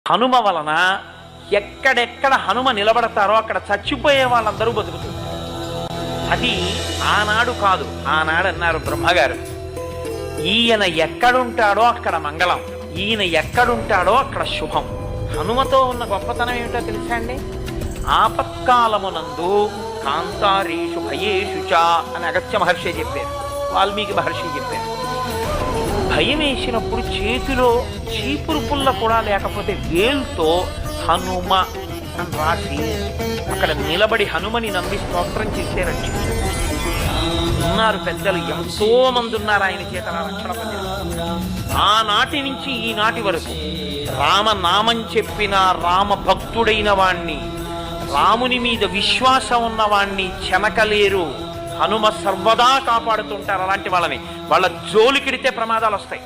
హనుమ వలన ఎక్కడెక్కడ హనుమ నిలబడతారో అక్కడ చచ్చిపోయే వాళ్ళందరూ బతుకుతారు. అది ఆనాడు కాదు, ఆనాడు అన్నారు బ్రహ్మగారు, ఈయన ఎక్కడుంటాడో అక్కడ మంగళం, ఈయన ఎక్కడుంటాడో అక్కడ శుభం. హనుమతో ఉన్న గొప్పతనం ఏమిటో తెలుసా అండి? ఆపత్కాలమునందు కాంతారీషు భయేషు చ అని అగత్య మహర్షి చెప్పారు, వాల్మీకి మహర్షి చెప్పారు. భయం వేసినప్పుడు చేతిలో చీపురు పుల్ల కూడా లేకపోతే వేలుతో హనుమ అని రాసి అక్కడ నిలబడి హనుమని నమ్మి స్తోత్రం చేసే రక్షించారు. ఉన్నారు పెద్దలు, ఎంతో మంది ఉన్నారు ఆయన చేత రక్షణ పొందిన. ఆనాటి నుంచి ఈనాటి వరకు రామనామం చెప్పిన రామ భక్తుడైన వాణ్ణి, రాముని మీద విశ్వాసం ఉన్నవాణ్ణి చెనకలేరు. హనుమ సర్వదా కాపాడుతుంటారు అలాంటి వాళ్ళని. వాళ్ళ జోలికిడితే ప్రమాదాలు వస్తాయి.